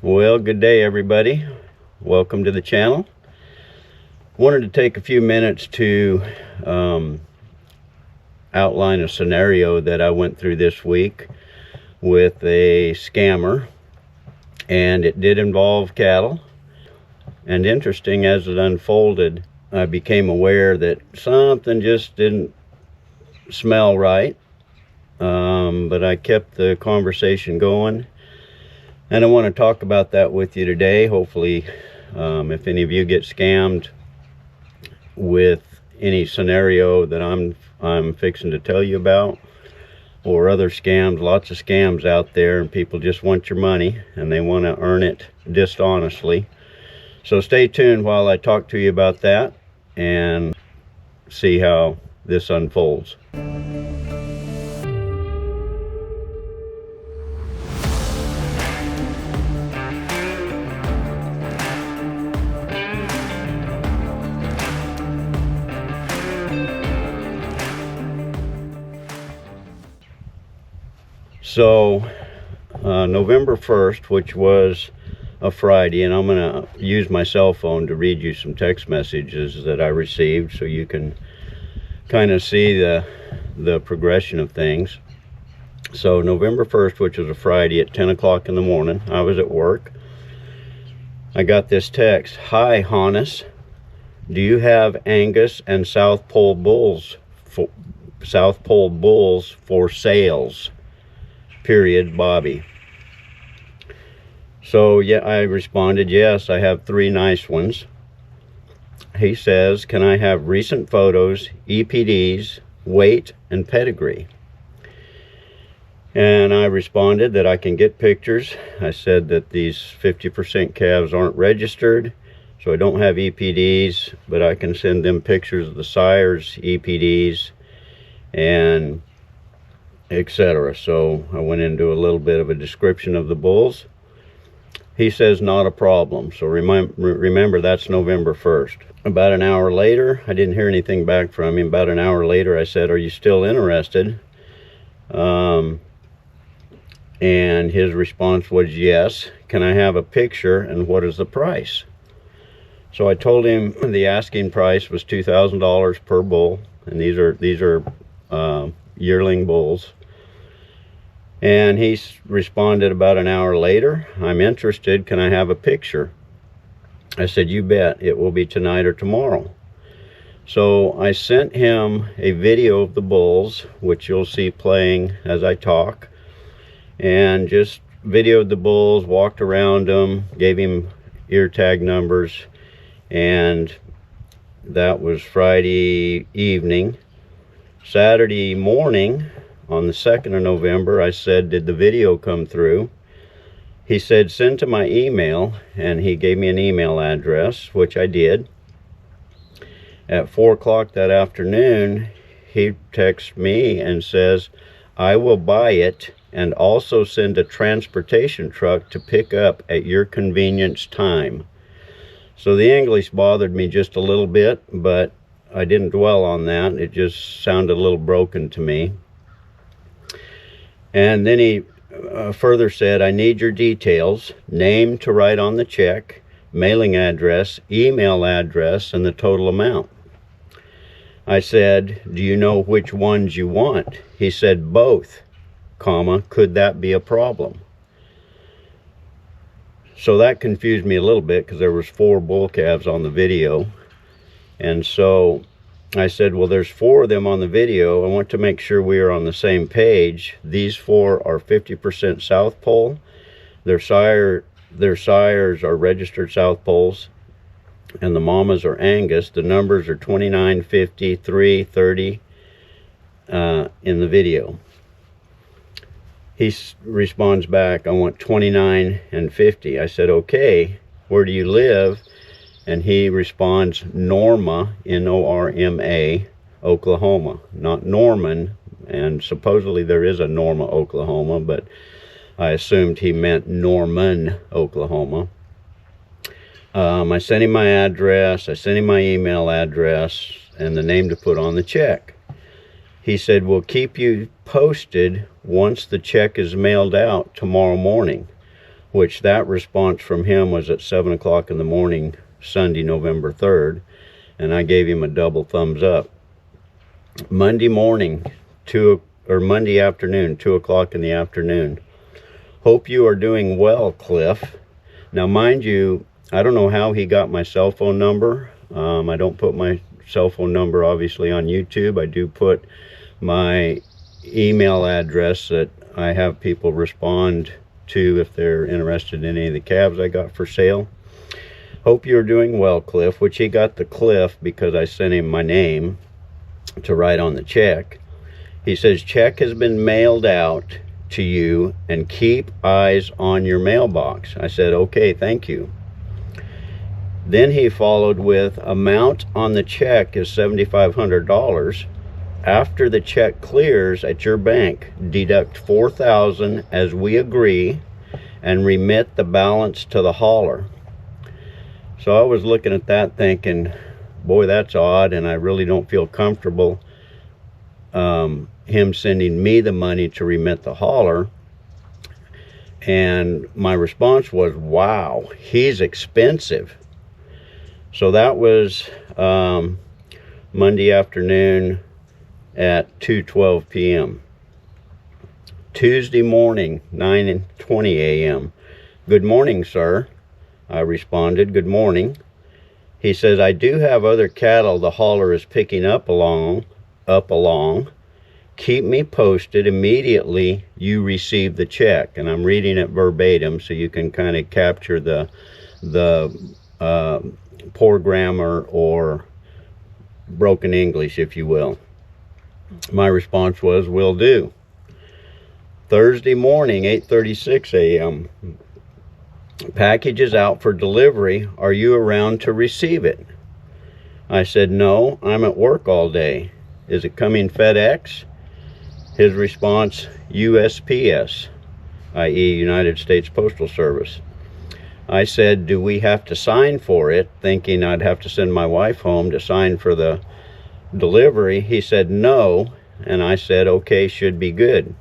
Well, good day everybody. Welcome to the channel. Wanted to take a few minutes to outline a scenario that I went through this week with a scammer, and it did involve cattle. And interesting, as it unfolded, I became aware that something just didn't smell right, but I kept the conversation going. And I want to talk about that with you today. Hopefully, if any of you get scammed with any scenario that I'm fixing to tell you about, or other scams, lots of scams out there, and people just want your money and they want to earn it dishonestly. So stay tuned while I talk to you about that and see how this unfolds. So November 1st, which was a Friday, and I'm going to use my cell phone to read you some text messages that I received so you can kind of see the progression of things. So November 1st, which was a Friday, at 10 o'clock in the morning, I was at work. I got this text: "Hi Hannes, do you have Angus and South Pole bulls for sales? Period, Bobby." So yeah, I responded, yes, I have 3 nice ones. He says, can I have recent photos, EPDs, weight, and pedigree? And I responded that I can get pictures. I said that these 50% calves aren't registered, so I don't have EPDs, but I can send them pictures of the sires, EPDs, and etc. So I went into a little bit of a description of the bulls. He says not a problem. So remember, that's November 1st. About an hour later, I didn't hear anything back from him. About an hour later, I said, are you still interested? And his response was yes. Can I have a picture, and what is the price? So I told him the asking price was $2,000 per bull, and these are yearling bulls. And he responded about an hour later, I'm interested, can I have a picture? I said, you bet, it will be tonight or tomorrow. So I sent him a video of the bulls, which you'll see playing as I talk, and just videoed the bulls, walked around them, gave him ear tag numbers, and that was Friday evening. Saturday morning, on the 2nd of November, I said, did the video come through? He said, send to my email, and he gave me an email address, which I did. At 4 o'clock that afternoon, he texts me and says, I will buy it and also send a transportation truck to pick up at your convenience time. So the English bothered me just a little bit, but I didn't dwell on that. It just sounded a little broken to me. And then he further said, I need your details, name to write on the check, mailing address, email address, and the total amount. I said, do you know which ones you want? He said, both, comma, could that be a problem? So that confused me a little bit, because there was 4 bull calves on the video. And so I said, well, there's 4 of them on the video. I want to make sure we are on the same page. These 4 are 50% South Pole. Their sires are registered South Poles, and the mamas are Angus. The numbers are 29, 50, 3, 30 in the video. He responds back, I want 29 and 50. I said, okay, where do you live? And he responds, Norma, N-O-R-M-A, Oklahoma, not Norman. And supposedly there is a Norma, Oklahoma, but I assumed he meant Norman, Oklahoma. I sent him my address, I sent him my email address, and the name to put on the check. He said, we'll keep you posted once the check is mailed out tomorrow morning. which that response from him was at 7 o'clock in the morning, Sunday, November 3rd, and I gave him a double thumbs up. Monday morning, Monday afternoon, 2 o'clock in the afternoon. Hope you are doing well, Cliff. Now, mind you, I don't know how he got my cell phone number. I don't put my cell phone number, obviously, on YouTube. I do put my email address that I have people respond to if they're interested in any of the calves I got for sale. Hope you're doing well, Cliff, which he got the Cliff because I sent him my name to write on the check. He says, check has been mailed out to you and keep eyes on your mailbox. I said, okay, thank you. Then he followed with, amount on the check is $7,500. After the check clears at your bank, deduct $4,000 as we agree and remit the balance to the hauler. So I was looking at that thinking, boy, that's odd, and I really don't feel comfortable him sending me the money to remit the hauler. And my response was, wow, he's expensive. So that was Monday afternoon at 2:12 p.m. Tuesday morning, 9:20 a.m. Good morning, sir. I responded, good morning. He says, I do have other cattle the hauler is picking up along. Keep me posted immediately you receive the check. And I'm reading it verbatim so you can kind of capture the poor grammar or broken English, if you will. My response was, will do. Thursday morning, 8:36 a.m. Package is out for delivery. Are you around to receive it? I said, no, I'm at work all day. Is it coming FedEx? His response, USPS, i.e. United States Postal Service. I said, do we have to sign for it? Thinking I'd have to send my wife home to sign for the delivery. He said, no. And I said, okay, should be good.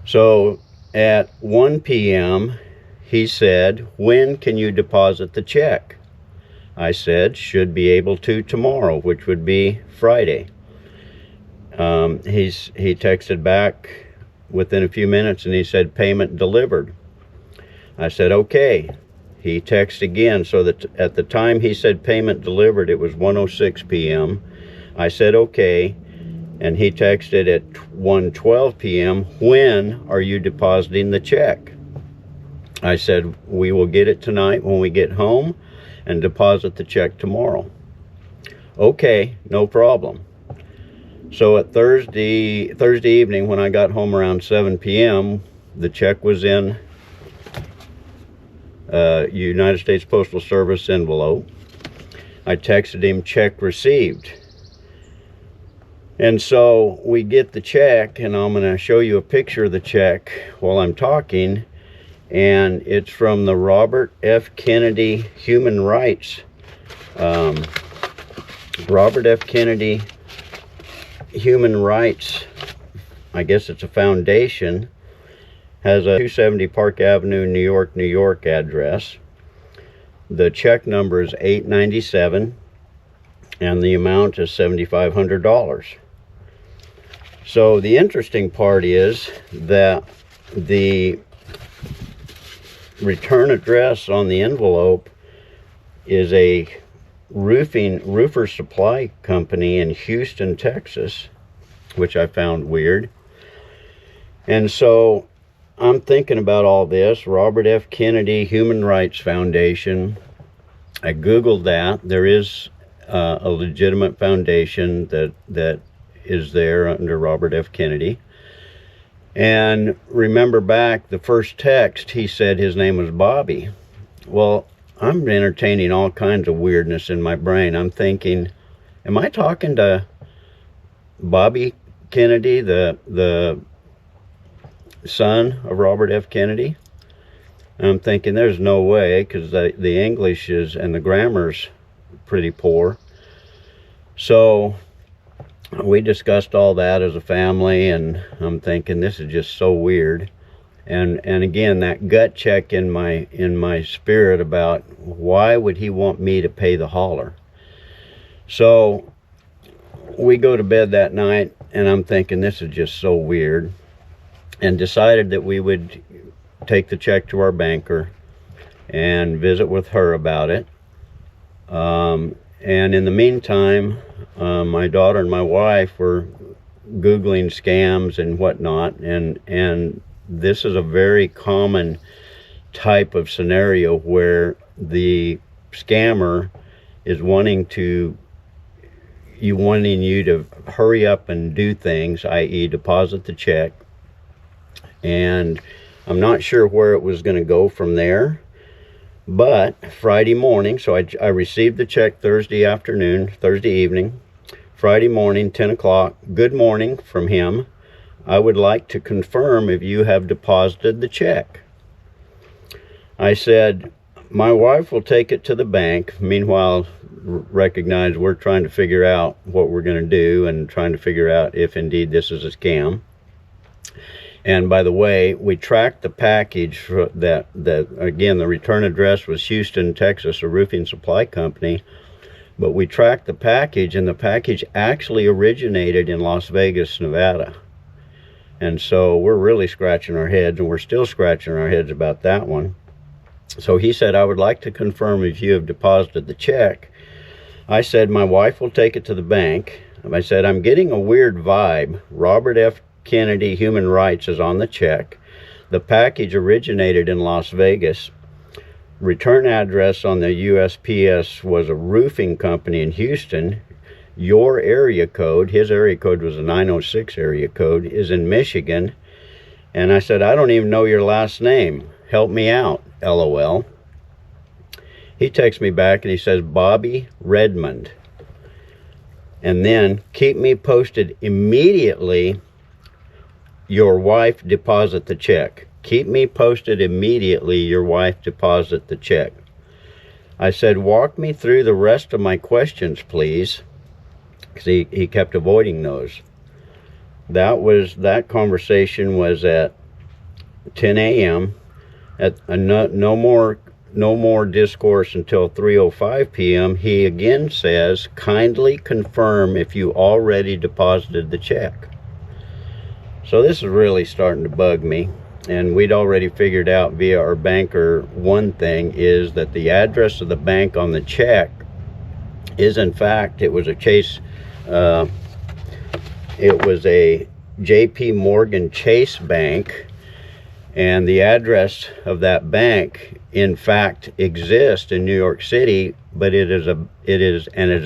So at 1 p.m., he said, when can you deposit the check? I said, should be able to tomorrow, which would be Friday. He texted back within a few minutes and he said, payment delivered. I said, okay. He texted again, so that at the time he said payment delivered, it was 1:06 p.m. I said, okay. And he texted at 1:12 p.m., when are you depositing the check? I said, we will get it tonight when we get home and deposit the check tomorrow. Okay, no problem. So at Thursday evening, when I got home around 7 p.m., the check was in United States Postal Service envelope. I texted him, check received. And so we get the check, and I'm going to show you a picture of the check while I'm talking. And it's from the Robert F. Kennedy Human Rights. Robert F. Kennedy Human Rights, I guess it's a foundation, has a 270 Park Avenue, New York address. The check number is 897, and the amount is $7,500. So the interesting part is that the return address on the envelope is a roofer supply company in Houston, Texas, which I found weird. And so I'm thinking about all this. Robert F. Kennedy Human Rights Foundation. I Googled that. There is a legitimate foundation that is there under Robert F. Kennedy. And remember back the first text, he said his name was Bobby. Well, I'm entertaining all kinds of weirdness in my brain. I'm thinking, am I talking to Bobby Kennedy, the son of Robert F. Kennedy? And I'm thinking there's no way, because the English is and the grammar's pretty poor. So we discussed all that as a family, and I'm thinking this is just so weird. And again, that gut check in my spirit about why would he want me to pay the hauler. So we go to bed that night, and I'm thinking, this is just so weird, and decided that we would take the check to our banker and visit with her about it. And in the meantime, my daughter and my wife were Googling scams and whatnot, and this is a very common type of scenario where the scammer is wanting you to hurry up and do things, i.e. deposit the check. And I'm not sure where it was going to go from there, but Friday morning, so I received the check Thursday evening. Friday morning, 10 o'clock, good morning from him. I would like to confirm if you have deposited the check. I said, my wife will take it to the bank. Meanwhile, recognize we're trying to figure out what we're going to do and trying to figure out if indeed this is a scam. And by the way, we tracked the package that again, the return address was Houston, Texas, a roofing supply company. But we tracked the package, and the package actually originated in Las Vegas, Nevada. And so we're really scratching our heads, and we're still scratching our heads about that one. So he said, I would like to confirm if you have deposited the check. I said, my wife will take it to the bank. I said, I'm getting a weird vibe. Robert F. Kennedy Human Rights is on the check. The package originated in Las Vegas. Return address on the USPS was a roofing company in Houston. Your area code, his area code was a 906 area code, is in Michigan. And I said, I don't even know your last name. Help me out, LOL. He texts me back and he says, Bobby Redmond. And then, keep me posted immediately. Your wife deposit the check. Keep me posted immediately. Your wife deposit the check. I said, walk me through the rest of my questions, please. Because he kept avoiding those. That conversation was at 10 a.m. No more discourse until 3:05 p.m. He again says, kindly confirm if you already deposited the check. So this is really starting to bug me. And we'd already figured out via our banker, one thing is that the address of the bank on the check is, in fact, it was a JP Morgan Chase Bank, and the address of that bank in fact exists in New York City, but it is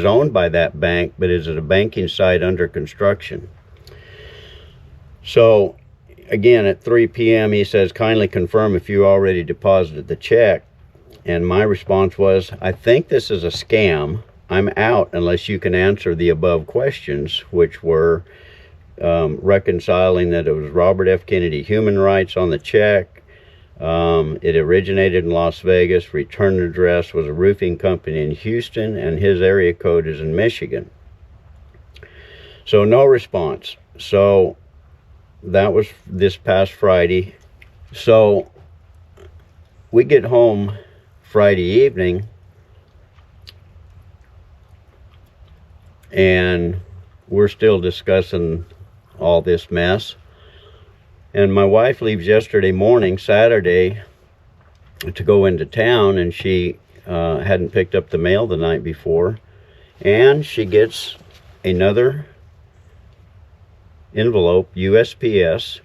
owned by that bank, but it is a banking site under construction. So again, at 3 p.m. he says, kindly confirm if you already deposited the check. And my response was, I think this is a scam. I'm out unless you can answer the above questions, which were reconciling that it was Robert F. Kennedy Human Rights on the check. It originated in Las Vegas. Return address was a roofing company in Houston, and his area code is in Michigan. So no response. So that was this past Friday. So we get home Friday evening, and we're still discussing all this mess. And my wife leaves yesterday morning, Saturday, to go into town, and she hadn't picked up the mail the night before, and she gets another envelope, USPS,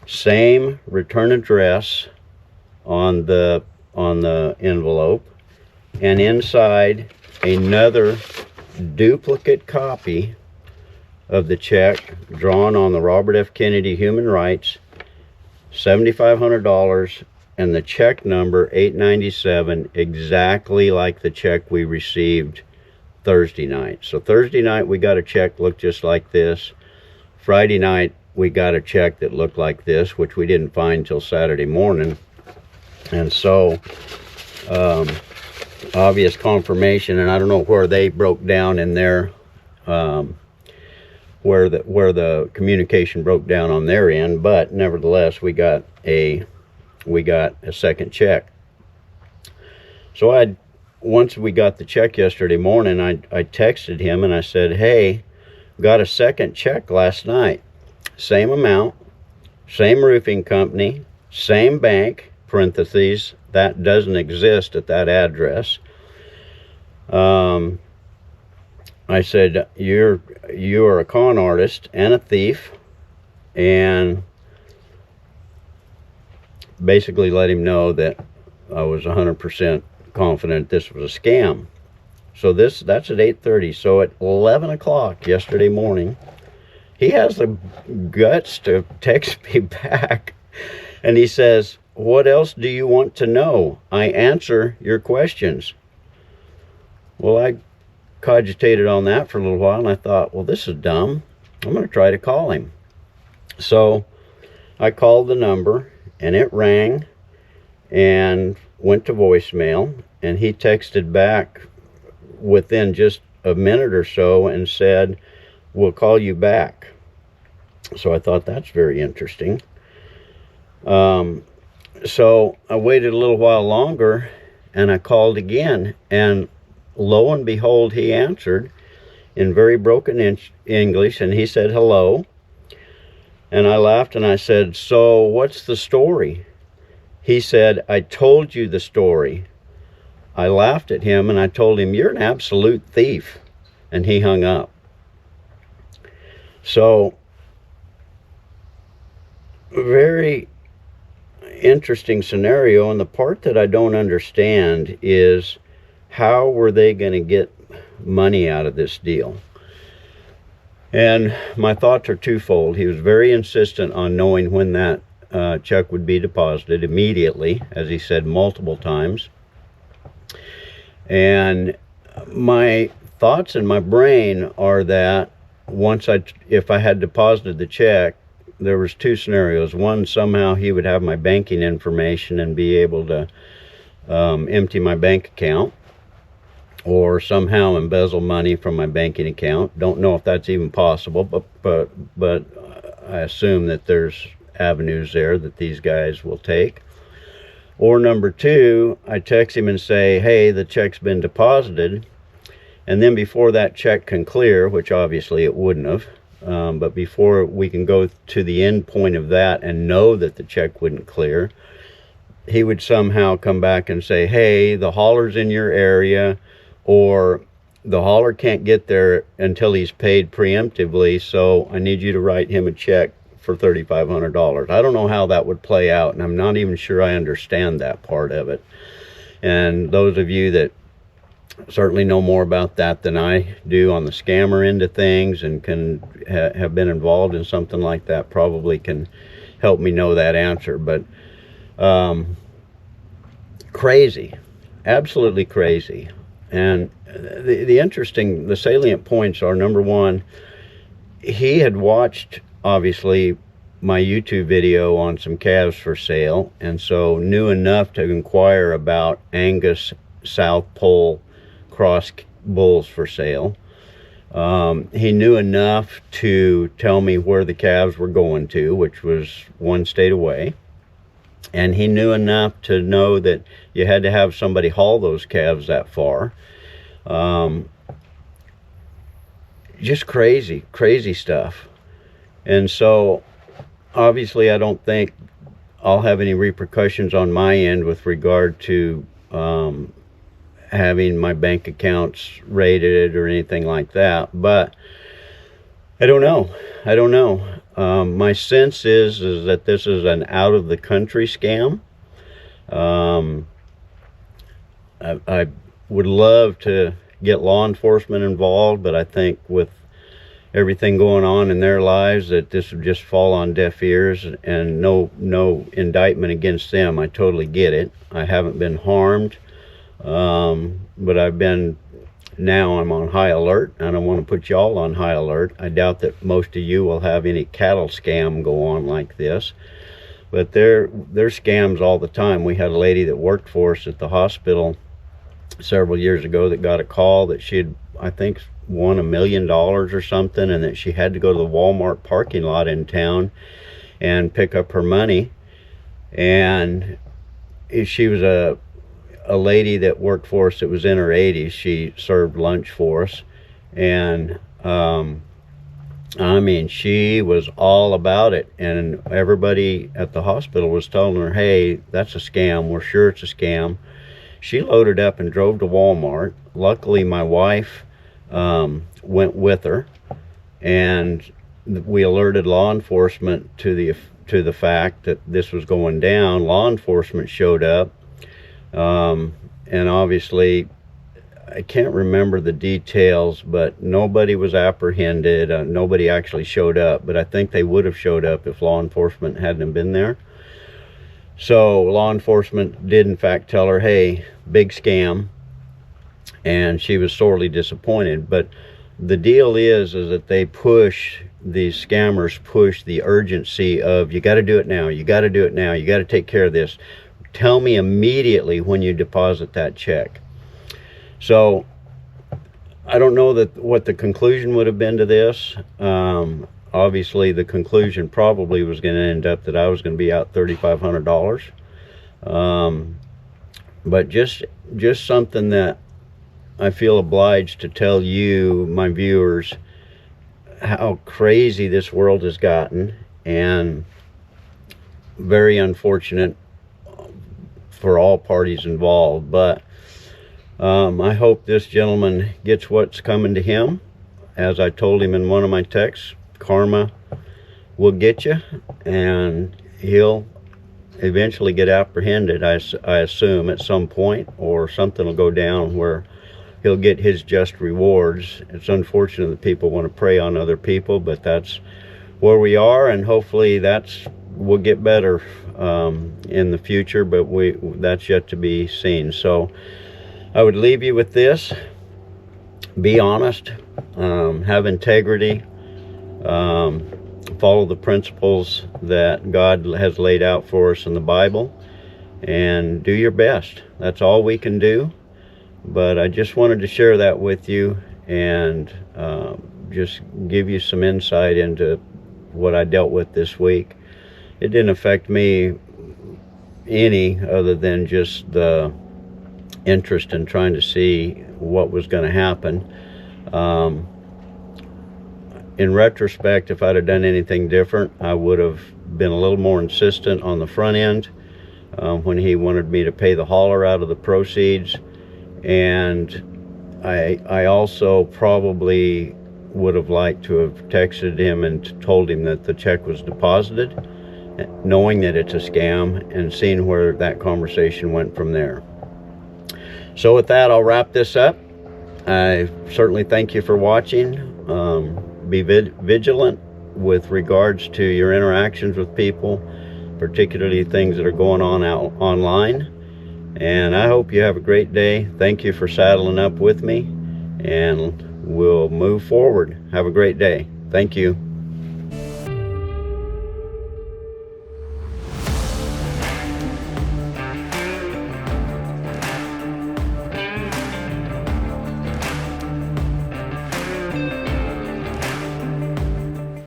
same return address on the envelope, and inside another duplicate copy of the check drawn on the Robert F. Kennedy Human Rights, $7,500, and the check number 897, exactly like the check we received Thursday night. So Thursday night we got a check looked just like this. Friday night we got a check that looked like this, which we didn't find till Saturday morning. And so obvious confirmation, and I don't know where they broke down in their where the communication broke down on their end, but nevertheless we got a second check. So once we got the check yesterday morning, I texted him and I said, hey, got a second check last night, same amount, same roofing company, same bank, parentheses, that doesn't exist at that address. I said, you are a con artist and a thief, and basically let him know that I was 100% confident this was a scam. So that's at 8:30. So at 11 o'clock yesterday morning, he has the guts to text me back, and he says, what else do you want to know? I answer your questions. Well, I cogitated on that for a little while, and I thought, well, this is dumb. I'm going to try to call him. So I called the number, and it rang and went to voicemail, and he texted back within just a minute or so and said, we'll call you back. So I thought, that's very interesting. So I waited a little while longer, and I called again, and lo and behold, he answered in very broken English, and he said, hello. And I laughed and I said, so what's the story? He said, I told you the story. I laughed at him and I told him, you're an absolute thief. And he hung up. So, very interesting scenario. And the part that I don't understand is, how were they going to get money out of this deal? And my thoughts are twofold. He was very insistent on knowing when that check would be deposited immediately, as he said multiple times. And my thoughts in my brain are that if I had deposited the check, there was two scenarios. One, somehow he would have my banking information and be able to empty my bank account, or somehow embezzle money from my banking account. Don't know if that's even possible, but I assume that there's avenues there that these guys will take. Or number two, I text him and say, hey, the check's been deposited, and then before that check can clear, which obviously it wouldn't have, but before we can go to the end point of that and know that the check wouldn't clear, he would somehow come back and say, hey, the hauler's in your area, or the hauler can't get there until he's paid preemptively, so I need you to write him a check for $3,500. I don't know how that would play out, and I'm not even sure I understand that part of it. And those of you that certainly know more about that than I do on the scammer end of things, and can have been involved in something like that, probably can help me know that answer. But crazy, absolutely crazy. And the salient points are, number one, he had watched, obviously, my YouTube video on some calves for sale, and so knew enough to inquire about Angus South Pole cross bulls for sale. He knew enough to tell me where the calves were going to, which was one state away. And he knew enough to know that you had to have somebody haul those calves that far. Just crazy stuff. And so obviously I don't think I'll have any repercussions on my end with regard to having my bank accounts raided or anything like that, but I don't know. My sense is that this is an out of the country scam. I would love to get law enforcement involved, but I think with everything going on in their lives, that this would just fall on deaf ears, and no indictment against them. I totally get it. I haven't been harmed, but now I'm on high alert, and I want to put y'all on high alert. I doubt that most of you will have any cattle scam go on like this, but they're scams all the time. We had a lady that worked for us at the hospital several years ago that got a call that she had, I think, won $1 million or something, and that she had to go to the Walmart parking lot in town and pick up her money. And she was a lady that worked for us that was in her 80s. She served lunch for us, and I mean, she was all about it, and everybody at the hospital was telling her, hey, that's a scam, we're sure it's a scam. She loaded up and drove to Walmart. Luckily, my wife went with her, and we alerted law enforcement to the fact that this was going down. Law enforcement showed up, and obviously, I can't remember the details, but nobody was apprehended. Nobody actually showed up, but I think they would have showed up if law enforcement hadn't been there. So law enforcement did in fact tell her, hey, big scam, and she was sorely disappointed. But the deal is that these scammers push the urgency of, you got to do it now, you got to do it now, you got to take care of this. Tell me immediately when you deposit that check. So I don't know what the conclusion would have been to this. Obviously, the conclusion probably was going to end up that I was going to be out $3,500. But just something that I feel obliged to tell you, my viewers, how crazy this world has gotten, and very unfortunate for all parties involved. But I hope this gentleman gets what's coming to him. As I told him in one of my texts, karma will get you, and he'll eventually get apprehended, I assume, at some point, or something will go down where he'll get his just rewards. It's unfortunate that people want to prey on other people, but that's where we are, and hopefully will get better in the future, but that's yet to be seen. So I would leave you with this: be honest, have integrity, follow the principles that God has laid out for us in the Bible, and do your best. That's all we can do. But I just wanted to share that with you, and just give you some insight into what I dealt with this week. It didn't affect me any, other than just the interest in trying to see what was going to happen. In retrospect, if I'd have done anything different, I would have been a little more insistent on the front end when he wanted me to pay the hauler out of the proceeds. And I also probably would have liked to have texted him and told him that the check was deposited, knowing that it's a scam, and seeing where that conversation went from there. So with that, I'll wrap this up. I certainly thank you for watching. Be vigilant with regards to your interactions with people, particularly things that are going on out online. And I hope you have a great day. Thank you for saddling up with me, and we'll move forward. Have a great day. Thank you.